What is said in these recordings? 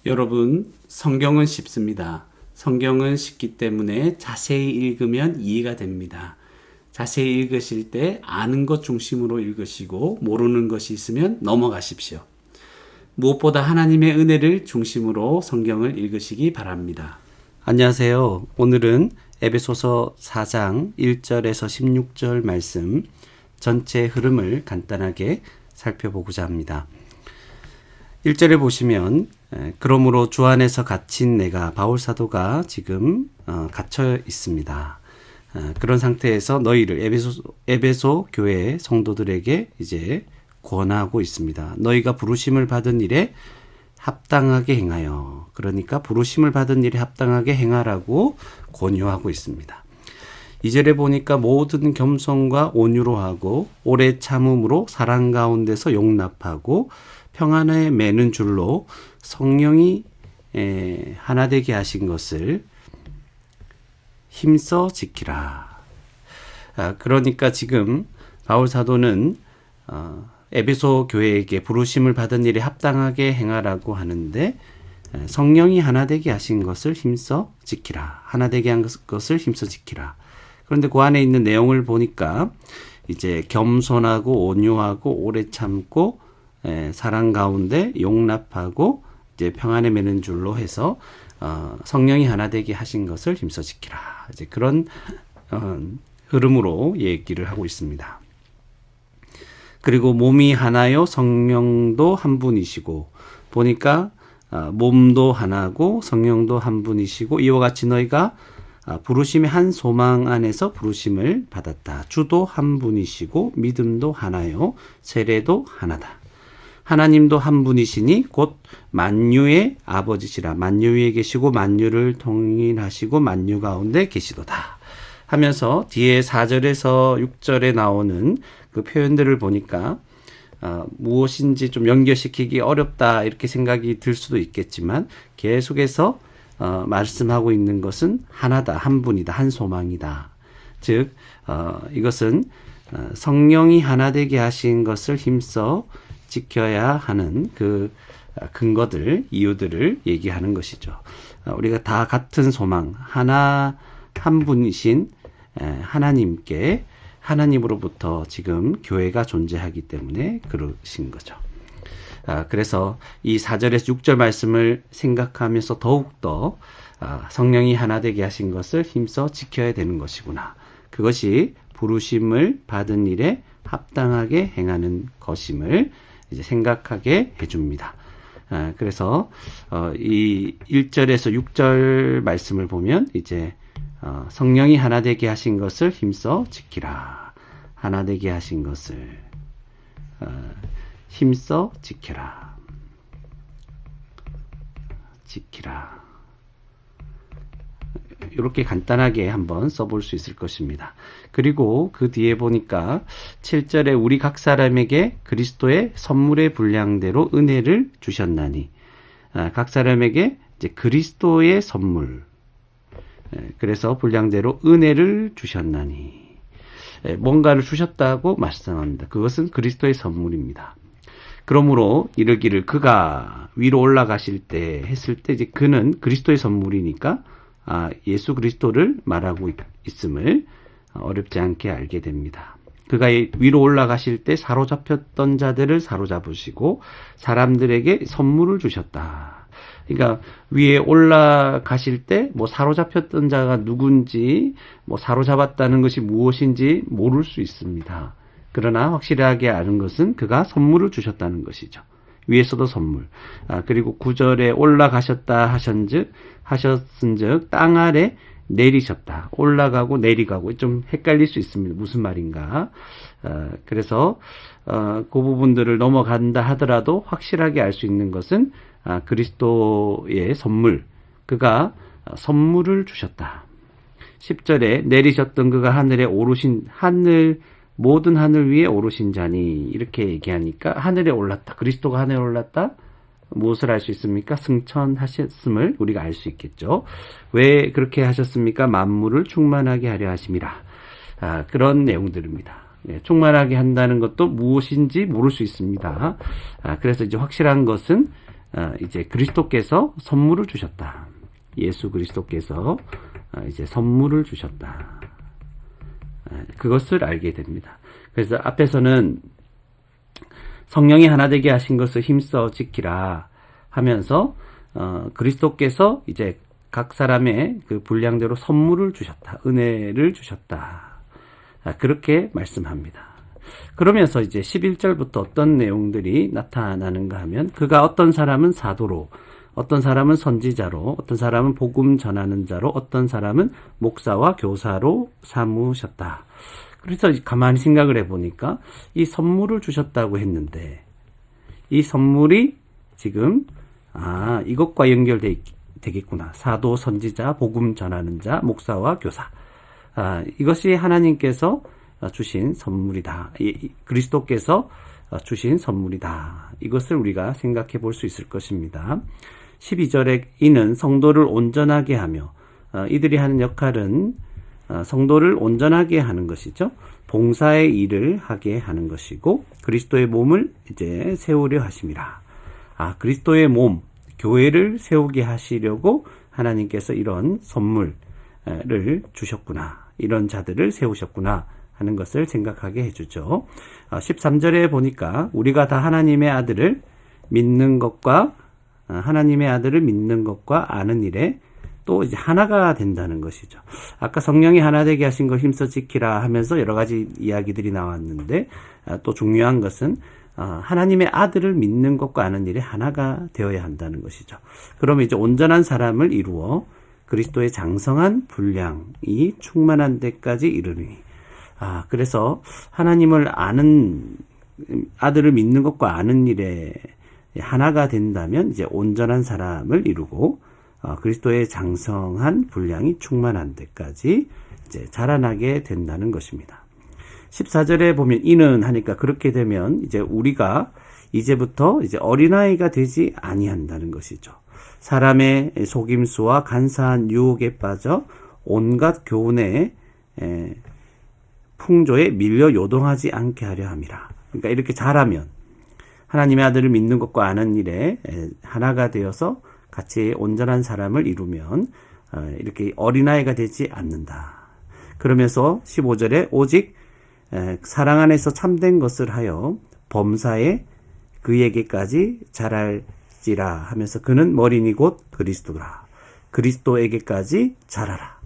여러분, 성경은 쉽습니다. 성경은 쉽기 때문에 자세히 읽으면 이해가 됩니다. 자세히 읽으실 때 아는 것 중심으로 읽으시고 모르는 것이 있으면 넘어가십시오. 무엇보다 하나님의 은혜를 중심으로 성경을 읽으시기 바랍니다. 안녕하세요. 오늘은 에베소서 4장 1절에서 16절 말씀 전체 흐름을 간단하게 살펴보고자 합니다. 1절에 보시면 그러므로 주 안에서 갇힌 내가 바울 사도가 지금 갇혀 있습니다. 그런 상태에서 너희를 에베소 교회 성도들에게 이제 권하고 있습니다. 너희가 부르심을 받은 일에 합당하게 행하여, 그러니까 부르심을 받은 일에 합당하게 행하라고 권유하고 있습니다. 2절에 보니까 모든 겸손과 온유로 하고 오래 참음으로 사랑 가운데서 용납하고 평안에 매는 줄로 성령이 하나 되게 하신 것을 힘써 지키라. 그러니까 지금 바울 사도는 에베소 교회에게 부르심을 받은 일에 합당하게 행하라고 하는데 성령이 하나 되게 하신 것을 힘써 지키라. 하나 되게 한 것을 힘써 지키라. 그런데 그 안에 있는 내용을 보니까 이제 겸손하고 온유하고 오래 참고 사랑 가운데 용납하고 이제 평안에 매는 줄로 해서 성령이 하나 되게 하신 것을 힘써 지키라. 이제 그런 흐름으로 얘기를 하고 있습니다. 그리고 몸이 하나요 성령도 한 분이시고, 보니까 몸도 하나고 성령도 한 분이시고, 이와 같이 너희가 부르심의 한 소망 안에서 부르심을 받았다. 주도 한 분이시고 믿음도 하나요 세례도 하나다. 하나님도 한 분이시니 곧 만유의 아버지시라. 만유 위에 계시고 만유를 통일하시고 만유 가운데 계시도다 하면서 뒤에 4절에서 6절에 나오는 그 표현들을 보니까 무엇인지 좀 연결시키기 어렵다 이렇게 생각이 들 수도 있겠지만 계속해서 말씀하고 있는 것은 하나다, 한 분이다, 한 소망이다. 즉 이것은 성령이 하나 되게 하신 것을 힘써 지켜야 하는 그 근거들, 이유들을 얘기하는 것이죠. 우리가 다 같은 소망, 한 분이신 하나님께, 하나님으로부터 지금 교회가 존재하기 때문에 그러신 거죠. 그래서 이 4절에서 6절 말씀을 생각하면서 더욱더 성령이 하나 되게 하신 것을 힘써 지켜야 되는 것이구나. 그것이 부르심을 받은 일에 합당하게 행하는 것임을 이제 생각하게 해줍니다. 그래서 이 1절에서 6절 말씀을 보면 이제 성령이 하나 되게 하신 것을 힘써 지키라. 하나 되게 하신 것을 힘써 지켜라. 지키라. 이렇게 간단하게 한번 써볼 수 있을 것입니다. 그리고 그 뒤에 보니까 7절에 우리 각 사람에게 그리스도의 선물의 분량대로 은혜를 주셨나니, 각 사람에게 이제 그리스도의 선물, 그래서 분량대로 은혜를 주셨나니, 뭔가를 주셨다고 말씀합니다. 그것은 그리스도의 선물입니다. 그러므로 이르기를 그가 위로 올라가실 때 했을 때 이제 그는 그리스도의 선물이니까 예수 그리스도를 말하고 있음을 어렵지 않게 알게 됩니다. 그가 위로 올라가실 때 사로잡혔던 자들을 사로잡으시고 사람들에게 선물을 주셨다. 그러니까 위에 올라가실 때 뭐 사로잡혔던 자가 누군지, 뭐 사로잡았다는 것이 무엇인지 모를 수 있습니다. 그러나 확실하게 아는 것은 그가 선물을 주셨다는 것이죠. 위에서도 선물. 그리고 9절에 올라가셨다 하셨은즉 땅 아래 내리셨다. 올라가고 내리가고 좀 헷갈릴 수 있습니다. 무슨 말인가. 그래서 그 부분들을 넘어간다 하더라도 확실하게 알 수 있는 것은 그리스도의 선물, 그가 선물을 주셨다. 10절에 내리셨던 그가 하늘에 오르신 모든 하늘 위에 오르신 자니, 이렇게 얘기하니까 하늘에 올랐다. 그리스도가 하늘에 올랐다. 무엇을 알 수 있습니까? 승천하셨음을 우리가 알 수 있겠죠. 왜 그렇게 하셨습니까? 만물을 충만하게 하려 하심이라. 그런 내용들입니다. 충만하게 한다는 것도 무엇인지 모를 수 있습니다. 그래서 이제 확실한 것은 이제 그리스도께서 선물을 주셨다. 예수 그리스도께서 이제 선물을 주셨다. 그것을 알게 됩니다. 그래서 앞에서는 성령이 하나 되게 하신 것을 힘써 지키라 하면서 그리스도께서 이제 각 사람의 그 분량대로 선물을 주셨다. 은혜를 주셨다. 그렇게 말씀합니다. 그러면서 이제 11절부터 어떤 내용들이 나타나는가 하면 그가 어떤 사람은 사도로, 어떤 사람은 선지자로, 어떤 사람은 복음 전하는 자로, 어떤 사람은 목사와 교사로 삼으셨다. 그래서 가만히 생각을 해보니까 이 선물을 주셨다고 했는데 이 선물이 지금 이것과 되겠구나. 사도, 선지자, 복음 전하는 자, 목사와 교사. 이것이 하나님께서 주신 선물이다. 그리스도께서 주신 선물이다. 이것을 우리가 생각해 볼 수 있을 것입니다. 12절에 이는 성도를 온전하게 하며 이들이 하는 역할은 성도를 온전하게 하는 것이죠. 봉사의 일을 하게 하는 것이고 그리스도의 몸을 이제 세우려 하심이라. 그리스도의 몸, 교회를 세우게 하시려고 하나님께서 이런 선물을 주셨구나. 이런 자들을 세우셨구나 하는 것을 생각하게 해주죠. 13절에 보니까 우리가 다 하나님의 아들을 믿는 것과 아는 일에 또 이제 하나가 된다는 것이죠. 아까 성령이 하나 되게 하신 걸 힘써 지키라 하면서 여러 가지 이야기들이 나왔는데 또 중요한 것은 하나님의 아들을 믿는 것과 아는 일에 하나가 되어야 한다는 것이죠. 그러면 이제 온전한 사람을 이루어 그리스도의 장성한 분량이 충만한 데까지 이르니. 그래서 하나님을 아들을 믿는 것과 아는 일에 하나가 된다면 이제 온전한 사람을 이루고 그리스도의 장성한 분량이 충만한 데까지 이제 자라나게 된다는 것입니다. 14절에 보면 이는 하니까 그렇게 되면 이제 우리가 이제부터 이제 어린아이가 되지 아니한다는 것이죠. 사람의 속임수와 간사한 유혹에 빠져 온갖 교훈의 풍조에 밀려 요동하지 않게 하려 함이라. 그러니까 이렇게 자라면 하나님의 아들을 믿는 것과 아는 일에 하나가 되어서 같이 온전한 사람을 이루면 이렇게 어린아이가 되지 않는다. 그러면서 15절에 오직 사랑 안에서 참된 것을 하여 범사에 그에게까지 자랄지라 하면서 그는 머리니 곧 그리스도라. 그리스도에게까지 자라라.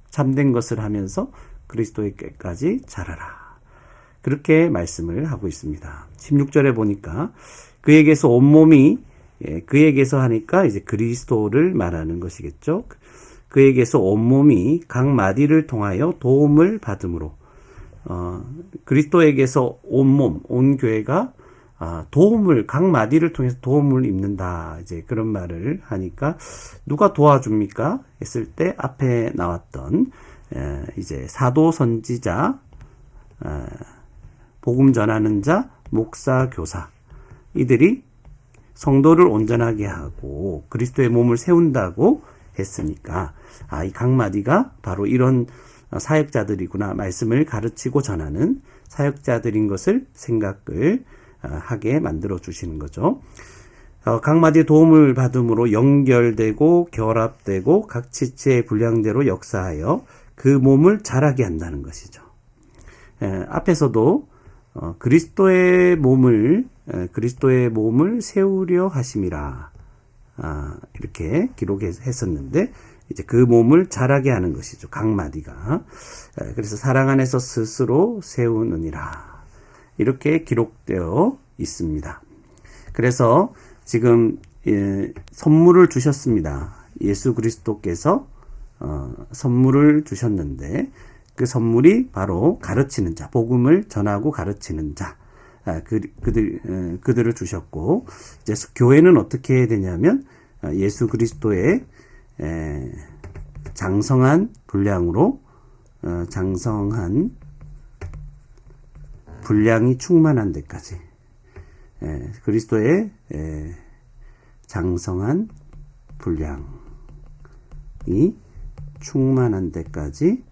참된 것을 하면서 그리스도에게까지 자라라. 그렇게 말씀을 하고 있습니다. 16절에 보니까 그에게서 온몸이 그에게서 하니까 이제 그리스도를 말하는 것이겠죠. 그에게서 온몸이 각 마디를 통하여 도움을 받음으로 그리스도에게서 온몸, 온 교회가 도움을 각 마디를 통해서 도움을 입는다. 이제 그런 말을 하니까 누가 도와줍니까? 했을 때 앞에 나왔던 이제 사도, 선지자, 복음 전하는 자, 목사, 교사 이들이 성도를 온전하게 하고 그리스도의 몸을 세운다고 했으니까 이 각 마디가 바로 이런 사역자들이구나 말씀을 가르치고 전하는 사역자들인 것을 생각을 하게 만들어 주시는 거죠. 각 마디의 도움을 받음으로 연결되고 결합되고 각 지체의 분량대로 역사하여 그 몸을 자라게 한다는 것이죠. 앞에서도 그리스도의 몸을 세우려 하심이라 이렇게 기록했었는데 이제 그 몸을 자라게 하는 것이죠. 각 마디가. 그래서 사랑 안에서 스스로 세우느니라 이렇게 기록되어 있습니다. 그래서 지금 선물을 주셨습니다. 예수 그리스도께서 선물을 주셨는데 그 선물이 바로 가르치는 자, 복음을 전하고 가르치는 자, 그들을 주셨고, 이제 교회는 어떻게 해야 되냐면, 예수 그리스도의 장성한 분량으로, 장성한 분량이 충만한 데까지, 그리스도의 장성한 분량이 충만한 데까지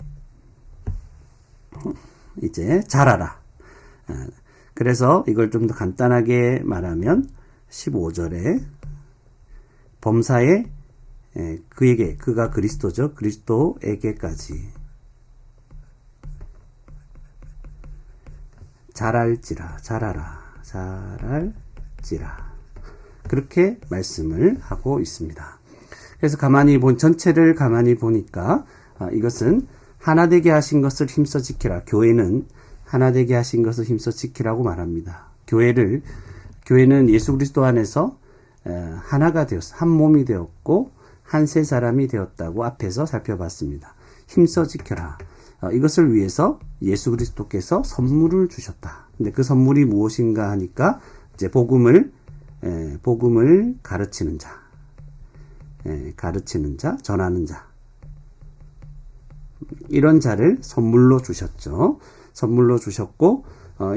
이제 자라라. 그래서 이걸 좀 더 간단하게 말하면 15절에 범사에 그에게, 그가 그리스도죠. 그리스도에게까지 잘할지라, 잘할지라. 그렇게 말씀을 하고 있습니다. 그래서 전체를 가만히 보니까 이것은 하나 되게 하신 것을 힘써 지키라. 교회는 하나 되게 하신 것을 힘써 지키라고 말합니다. 교회는 예수 그리스도 안에서 하나가 되었어. 한 몸이 되었고 한 세 사람이 되었다고 앞에서 살펴봤습니다. 힘써 지켜라. 이것을 위해서 예수 그리스도께서 선물을 주셨다. 근데 그 선물이 무엇인가 하니까 이제 복음을 가르치는 자, 전하는 자, 이런 자를 선물로 주셨죠. 선물로 주셨고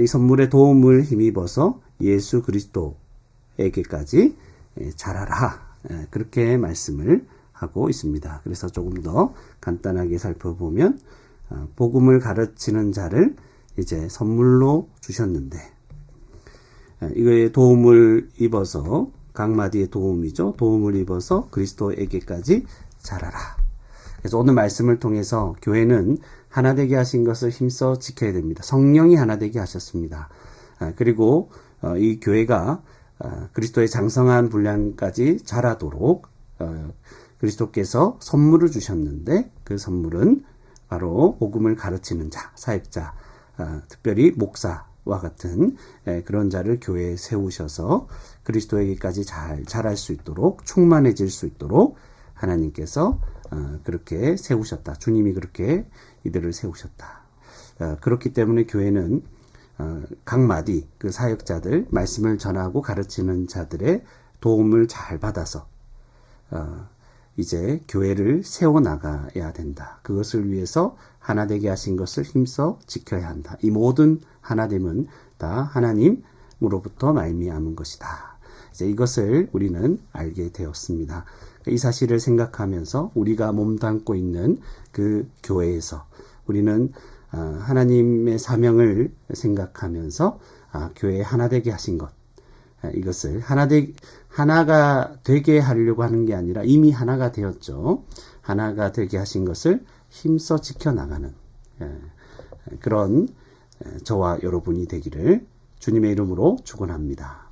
이 선물의 도움을 힘입어서 예수 그리스도에게까지 자라라. 그렇게 말씀을 하고 있습니다. 그래서 조금 더 간단하게 살펴보면 복음을 가르치는 자를 이제 선물로 주셨는데 이거에 도움을 입어서 강마디의 도움이죠. 도움을 입어서 그리스도에게까지 자라라. 그래서 오늘 말씀을 통해서 교회는 하나 되게 하신 것을 힘써 지켜야 됩니다. 성령이 하나 되게 하셨습니다. 그리고 이 교회가 그리스도의 장성한 분량까지 자라도록 그리스도께서 선물을 주셨는데 그 선물은 바로 복음을 가르치는 자, 사역자, 특별히 목사와 같은 그런 자를 교회에 세우셔서 그리스도에게까지 잘 자랄 수 있도록 충만해질 수 있도록 하나님께서 그렇게 세우셨다. 주님이 그렇게 이들을 세우셨다. 그렇기 때문에 교회는 각마디 그 사역자들 말씀을 전하고 가르치는 자들의 도움을 잘 받아서 이제 교회를 세워나가야 된다. 그것을 위해서 하나 되게 하신 것을 힘써 지켜야 한다. 이 모든 하나됨은 다 하나님으로부터 말미암은 것이다. 이제 이것을 우리는 알게 되었습니다. 이 사실을 생각하면서 우리가 몸담고 있는 그 교회에서 우리는 하나님의 사명을 생각하면서 교회에 하나 되게 하신 것, 이것을 하나가 되게 하려고 하는 게 아니라 이미 하나가 되었죠. 하나가 되게 하신 것을 힘써 지켜나가는 그런 저와 여러분이 되기를 주님의 이름으로 축원합니다.